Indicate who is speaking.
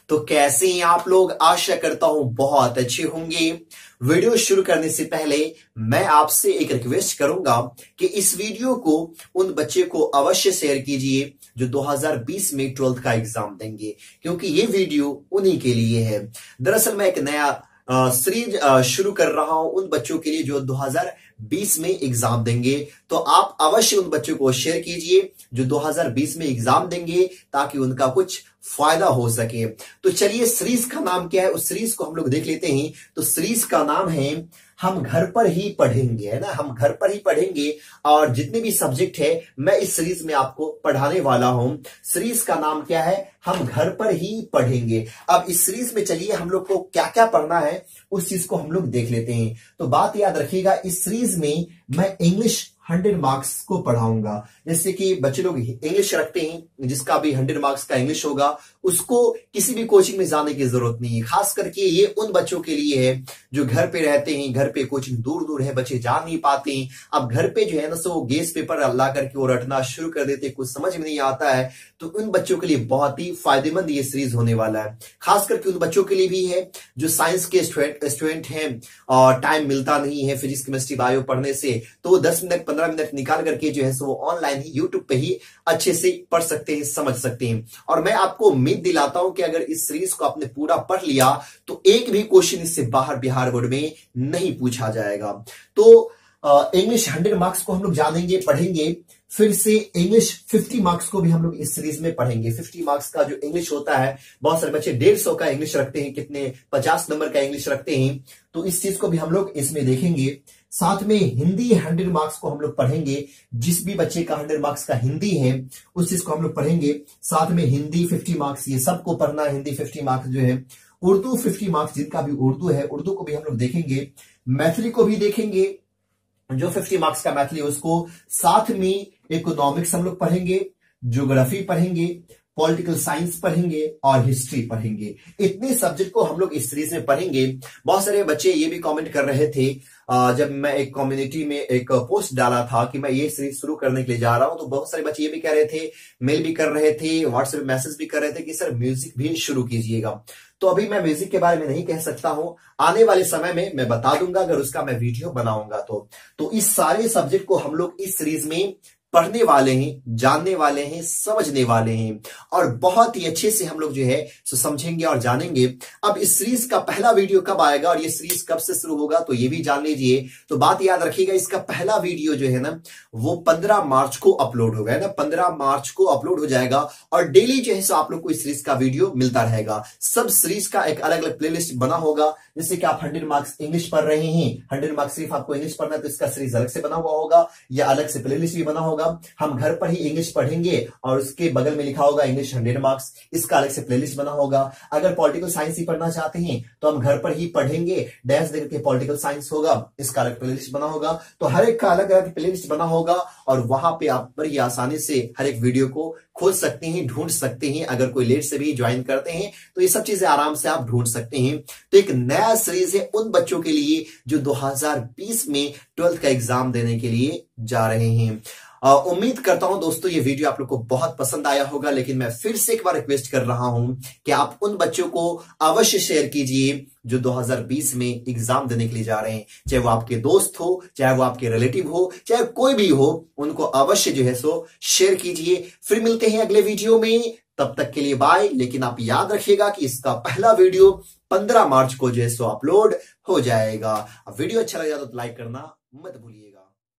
Speaker 1: तो कैसे हैं आप लोग। आशा करता हूं बहुत अच्छे होंगे। वीडियो शुरू करने से पहले मैं आपसे एक रिक्वेस्ट करूंगा कि इस वीडियो को उन बच्चे को अवश्य शेयर कीजिए जो 2020 में 12th का एग्जाम देंगे, क्योंकि ये वीडियो उन्हीं के लिए है। दरअसल मैं एक नया सीरीज शुरू कर रहा हूं उन बच्चों के लिए जो 2020 में एग्जाम देंगे। तो आप अवश्य उन बच्चों को शेयर कीजिए जो 2020 में एग्जाम देंगे, ताकि उनका कुछ फायदा हो सके। तो चलिए, सीरीज का नाम क्या है उस सीरीज को हम लोग देख लेते हैं। तो सीरीज का नाम है हम घर पर ही पढ़ेंगे, है ना। हम घर पर ही पढ़ेंगे और जितने भी सब्जेक्ट है मैं इस सीरीज में आपको पढ़ाने वाला हूं। सीरीज का नाम क्या है, हम घर पर ही पढ़ेंगे। अब इस सीरीज में चलिए हम लोग को क्या क्या पढ़ना है उस चीज को हम लोग देख लेते हैं। तो बात याद रखिएगा, इस सीरीज में मैं इंग्लिश 100 मार्क्स को पढ़ाऊंगा। जैसे कि बच्चे लोग इंग्लिश रखते हैं, जिसका भी 100 मार्क्स का इंग्लिश होगा उसको किसी भी कोचिंग में जाने की जरूरत नहीं है। खास करके ये उन बच्चों के लिए है जो घर पे रहते हैं, घर पे कोचिंग दूर दूर है, बच्चे जा नहीं पाते हैं। अब घर पे जो है ना सो गेस पेपर ला करके वो रटना शुरू कर देते, कुछ समझ में नहीं आता है। तो उन बच्चों के लिए बहुत ही फायदेमंद ये सीरीज होने वाला है। खास करके उन बच्चों के लिए भी है जो साइंस के स्टूडेंट हैं और टाइम मिलता नहीं है फिजिक्स केमिस्ट्री बायो पढ़ने से, तो 10 मिनट 15 मिनट निकाल करके जो है सो वो ऑनलाइन ही यूट्यूब पे ही अच्छे से पढ़ सकते हैं, समझ सकते हैं। और मैं आपको उम्मीद दिलाता हूं कि अगर इस सीरीज को आपने पूरा पढ़ लिया तो एक भी क्वेश्चन इससे बाहर बिहार बोर्ड में नहीं पूछा जाएगा। तो इंग्लिश 100 मार्क्स को हम लोग जानेंगे, पढ़ेंगे। फिर से इंग्लिश 50 मार्क्स को भी हम लोग इस सीरीज में पढ़ेंगे। 50 मार्क्स का जो इंग्लिश होता है, बहुत सारे बच्चे 150 का इंग्लिश रखते हैं, कितने 50 नंबर का इंग्लिश रखते हैं। तो इस चीज को भी हम लोग इसमें देखेंगे। साथ में हिंदी 100 मार्क्स को हम लोग पढ़ेंगे। जिस भी बच्चे का 100 मार्क्स का हिंदी है उस चीज को हम लोग पढ़ेंगे। साथ में हिंदी 50 मार्क्स, ये सबको पढ़ना है। हिंदी 50 मार्क्स जो है, उर्दू 50 मार्क्स, जिनका भी उर्दू है उर्दू को भी हम लोग देखेंगे। मैथिली को भी देखेंगे, जो 50 मार्क्स का मैथिली उसको। साथ में इकोनॉमिक्स हम लोग पढ़ेंगे, ज्योग्राफी पढ़ेंगे, पॉलिटिकल साइंस पढ़ेंगे और हिस्ट्री पढ़ेंगे। इतने सब्जेक्ट को हम लोग इस सीरीज में पढ़ेंगे। बहुत सारे बच्चे ये भी कमेंट कर रहे थे, जब मैं एक कम्युनिटी में एक पोस्ट डाला था कि मैं ये सीरीज शुरू करने के लिए जा रहा हूं, तो बहुत सारे बच्चे ये भी कह रहे थे, मेल भी कर रहे थे, व्हाट्सएप मैसेज भी कर रहे थे कि सर म्यूजिक भी शुरू कीजिएगा। तो अभी मैं म्यूजिक के बारे में नहीं कह सकता हूं, आने वाले समय में मैं बता दूंगा अगर उसका मैं वीडियो बनाऊंगा तो इस सारे सब्जेक्ट को हम लोग इस सीरीज में पढ़ने वाले हैं, जानने वाले हैं, समझने वाले हैं और बहुत ही अच्छे से हम लोग जो है सो समझेंगे और जानेंगे। अब इस सीरीज का पहला वीडियो कब आएगा और ये सीरीज कब से शुरू होगा तो ये भी जान लीजिए। तो बात याद रखिएगा, इसका पहला वीडियो जो है ना वो 15 मार्च को अपलोड होगा, है ना। 15 मार्च को अपलोड हो जाएगा और डेली जो है सो आप लोग को इस सीरीज का वीडियो मिलता रहेगा। सब सीरीज का एक अलग अलग प्लेलिस्ट बना होगा। जैसे कि आप 100 मार्क्स इंग्लिश पढ़ रहे हैं, 100 मार्क्स सिर्फ आपको इंग्लिश पढ़ना है तो इसका सीरीज अलग से बना हुआ होगा या अलग से प्लेलिस्ट भी बना होगा। हम घर पर ही इंग्लिश पढ़ेंगे और उसके बगल में लिखा होगा इंग्लिश 100 मार्क्स, इसका अलग से प्लेलिस्ट बना होगा। अगर पॉलिटिकल साइंस ही पढ़ना चाहते हैं तो हम घर पर ही पढ़ेंगे, डैश देकर के पॉलिटिकल साइंस होगा, इसका अलग प्लेलिस्ट बना होगा। तो हर एक का अलग अलग प्लेलिस्ट बना होगा और वहां पे आप बड़ी आसानी से हर एक वीडियो को खोज सकते हैं, ढूंढ सकते हैं। अगर कोई लेट से भी ज्वाइन करते हैं तो ये सब चीजें आराम से आप ढूंढ सकते हैं। तो एक नया सीरीज है उन बच्चों के लिए जो 2020 में 12th का एग्जाम देने के लिए जा रहे हैं। उम्मीद करता हूं दोस्तों ये वीडियो आप लोग को बहुत पसंद आया होगा, लेकिन मैं फिर से एक बार रिक्वेस्ट कर रहा हूं कि आप उन बच्चों को अवश्य शेयर कीजिए जो 2020 में एग्जाम देने के लिए जा रहे हैं। चाहे वो आपके दोस्त हो, चाहे वो आपके रिलेटिव हो, चाहे कोई भी हो, उनको अवश्य जो है सो शेयर कीजिए। फिर मिलते हैं अगले वीडियो में, तब तक के लिए बाय। लेकिन आप याद रखिएगा कि इसका पहला वीडियो 15 मार्च को जो है सो अपलोड हो जाएगा। अब वीडियो अच्छा लगा तो लाइक करना मत भूलिएगा।